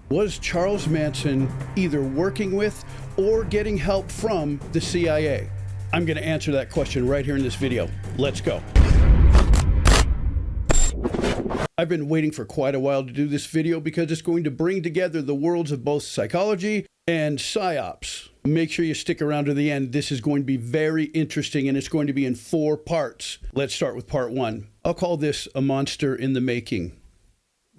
Was Charles Manson either working with or getting help from the CIA? I'm going to answer that question right here in this video. Let's go. I've been waiting for quite a while to do this video because it's going to bring together the worlds of both psychology and PSYOPs. Make sure you stick around to the end. This is going to be very interesting and it's going to be in 4 parts. Let's start with part 1. I'll call this a monster in the making.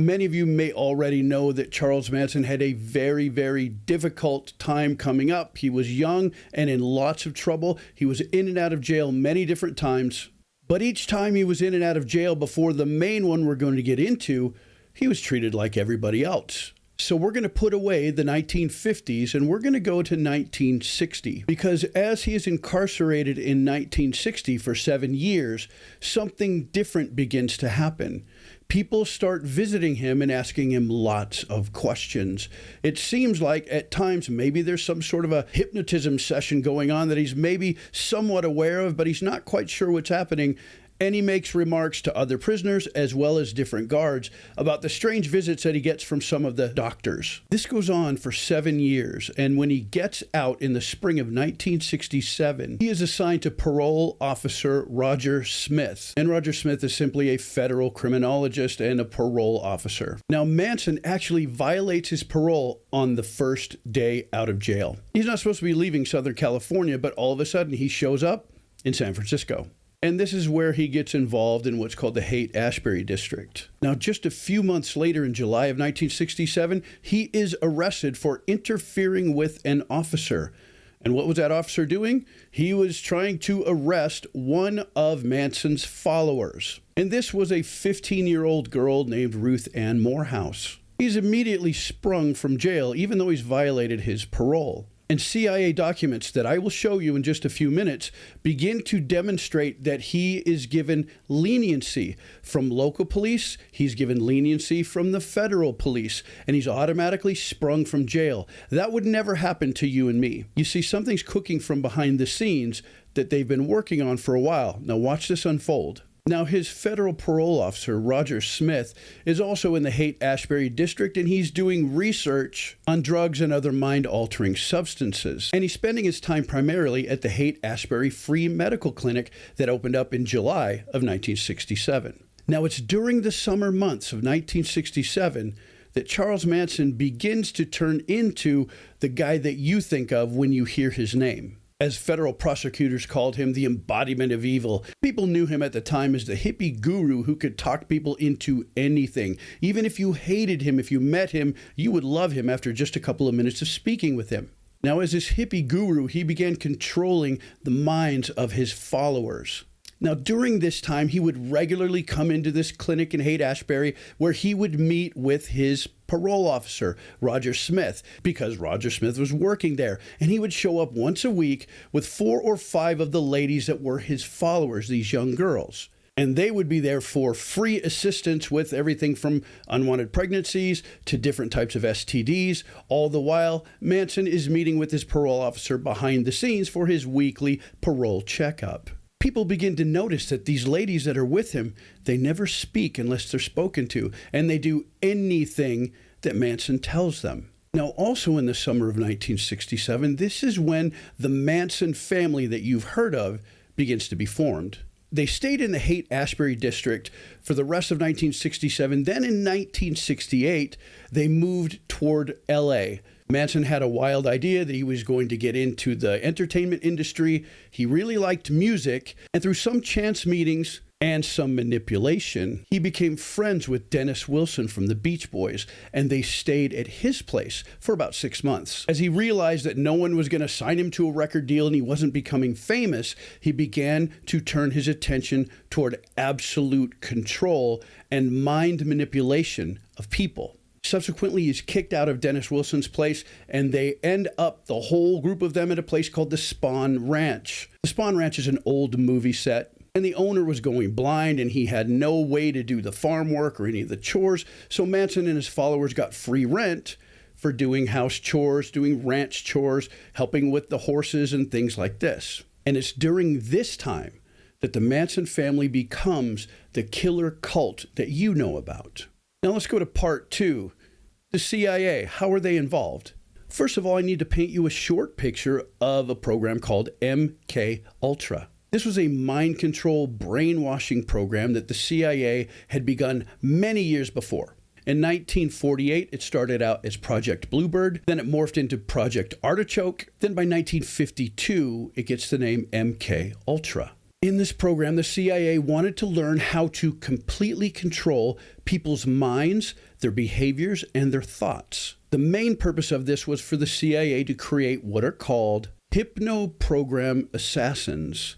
Many of you may already know that Charles Manson had a very, very difficult time coming up. He was young and in lots of trouble. He was in and out of jail many different times. But each time he was in and out of jail before the main one we're going to get into, he was treated like everybody else. So we're going to put away the 1950s and we're going to go to 1960 because as he is incarcerated in 1960 for 7 years, something different begins to happen. People start visiting him and asking him lots of questions. It seems like at times maybe there's some sort of a hypnotism session going on that he's maybe somewhat aware of, but he's not quite sure what's happening. And he makes remarks to other prisoners as well as different guards about the strange visits that he gets from some of the doctors. This goes on for 7 years, and when he gets out in the spring of 1967, he is assigned to parole officer Roger Smith. And Roger Smith is simply a federal criminologist and a parole officer. Now, Manson actually violates his parole on the first day out of jail. He's not supposed to be leaving Southern California, but all of a sudden he shows up in San Francisco. And this is where he gets involved in what's called the Haight-Ashbury district. Now, just a few months later in July of 1967, he is arrested for interfering with an officer. And what was that officer doing? He was trying to arrest one of Manson's followers. And this was a 15-year-old girl named Ruth Ann Morehouse. He's immediately sprung from jail, even though he's violated his parole. And CIA documents that I will show you in just a few minutes begin to demonstrate that he is given leniency from local police, he's given leniency from the federal police, and he's automatically sprung from jail. That would never happen to you and me. You see, something's cooking from behind the scenes that they've been working on for a while. Now watch this unfold. Now, his federal parole officer, Roger Smith, is also in the Haight-Ashbury district, and he's doing research on drugs and other mind-altering substances. And he's spending his time primarily at the Haight-Ashbury Free Medical Clinic that opened up in July of 1967. Now, it's during the summer months of 1967 that Charles Manson begins to turn into the guy that you think of when you hear his name. As federal prosecutors called him, the embodiment of evil. People knew him at the time as the hippie guru who could talk people into anything. Even if you hated him, if you met him, you would love him after just a couple of minutes of speaking with him. Now, as this hippie guru, he began controlling the minds of his followers. Now, during this time, he would regularly come into this clinic in Haight-Ashbury where he would meet with his parole officer, Roger Smith, because Roger Smith was working there. And he would show up once a week with 4 or 5 of the ladies that were his followers, these young girls. And they would be there for free assistance with everything from unwanted pregnancies to different types of STDs. All the while, Manson is meeting with his parole officer behind the scenes for his weekly parole checkup. People begin to notice that these ladies that are with him, they never speak unless they're spoken to, and they do anything that Manson tells them. Now, also in the summer of 1967, this is when the Manson family that you've heard of begins to be formed. They stayed in the Haight-Ashbury district for the rest of 1967. Then in 1968, they moved toward L.A., Manson had a wild idea that he was going to get into the entertainment industry. He really liked music, and through some chance meetings and some manipulation, he became friends with Dennis Wilson from the Beach Boys, and they stayed at his place for about 6 months. As he realized that no one was going to sign him to a record deal and he wasn't becoming famous, he began to turn his attention toward absolute control and mind manipulation of people. Subsequently, he's kicked out of Dennis Wilson's place, and they end up, the whole group of them, at a place called the Spahn Ranch. The Spahn Ranch is an old movie set, and the owner was going blind, and he had no way to do the farm work or any of the chores, so Manson and his followers got free rent for doing house chores, doing ranch chores, helping with the horses and things like this. And it's during this time that the Manson family becomes the killer cult that you know about. Now let's go to part 2. The CIA, how are they involved? First of all, I need to paint you a short picture of a program called MK Ultra. This was a mind control brainwashing program that the CIA had begun many years before. In 1948, it started out as Project Bluebird, then it morphed into Project Artichoke, then by 1952, it gets the name MK Ultra. In this program, the CIA wanted to learn how to completely control people's minds, their behaviors, and their thoughts. The main purpose of this was for the CIA to create what are called hypno-program assassins.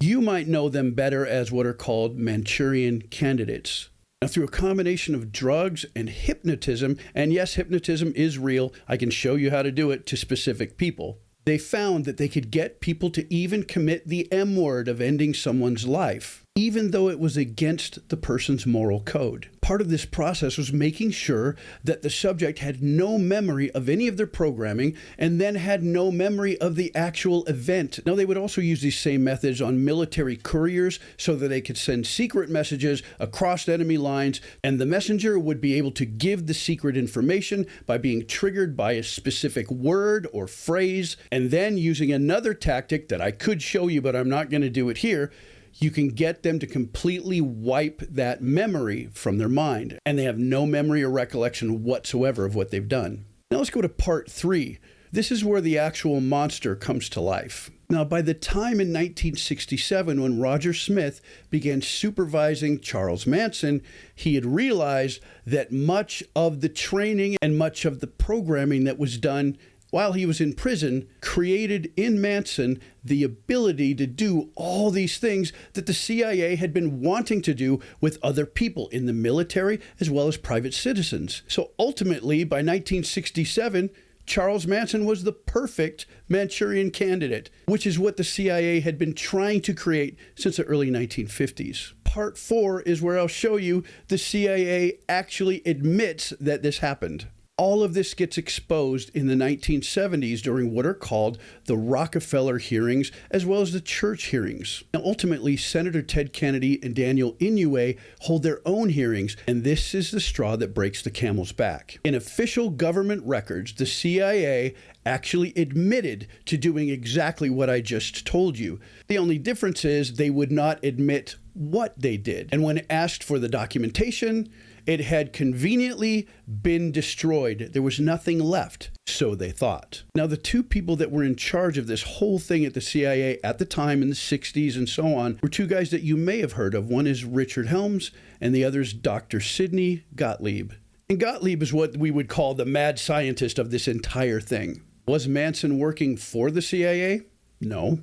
You might know them better as what are called Manchurian candidates. Now, through a combination of drugs and hypnotism, and yes, hypnotism is real, I can show you how to do it to specific people, they found that they could get people to even commit the M word of ending someone's life, even though it was against the person's moral code. Part of this process was making sure that the subject had no memory of any of their programming and then had no memory of the actual event. Now, they would also use these same methods on military couriers so that they could send secret messages across enemy lines, and the messenger would be able to give the secret information by being triggered by a specific word or phrase, and then using another tactic that I could show you, but I'm not going to do it here, you can get them to completely wipe that memory from their mind, and they have no memory or recollection whatsoever of what they've done. Now let's go to part 3. This is where the actual monster comes to life. Now, by the time in 1967, when Roger Smith began supervising Charles Manson, he had realized that much of the training and much of the programming that was done while he was in prison created in Manson the ability to do all these things that the CIA had been wanting to do with other people in the military as well as private citizens. So ultimately, by 1967, Charles Manson was the perfect Manchurian candidate, which is what the CIA had been trying to create since the early 1950s. Part 4 is where I'll show you the CIA actually admits that this happened. All of this gets exposed in the 1970s during what are called the Rockefeller hearings, as well as the church hearings. Now, ultimately, Senator Ted Kennedy and Daniel Inouye hold their own hearings, and this is the straw that breaks the camel's back. In official government records, the CIA actually admitted to doing exactly what I just told you. The only difference is they would not admit what they did. And when asked for the documentation, it had conveniently been destroyed. There was nothing left, so they thought. Now, the two people that were in charge of this whole thing at the CIA at the time in the 60s and so on were two guys that you may have heard of. One is Richard Helms, and the other is Dr. Sidney Gottlieb. And Gottlieb is what we would call the mad scientist of this entire thing. Was Manson working for the CIA? No.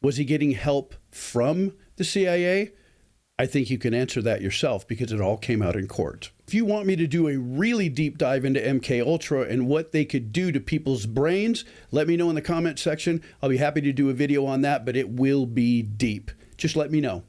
Was he getting help from the CIA? I think you can answer that yourself because it all came out in court. If you want me to do a really deep dive into MK Ultra and what they could do to people's brains, let me know in the comment section. I'll be happy to do a video on that, but it will be deep. Just let me know.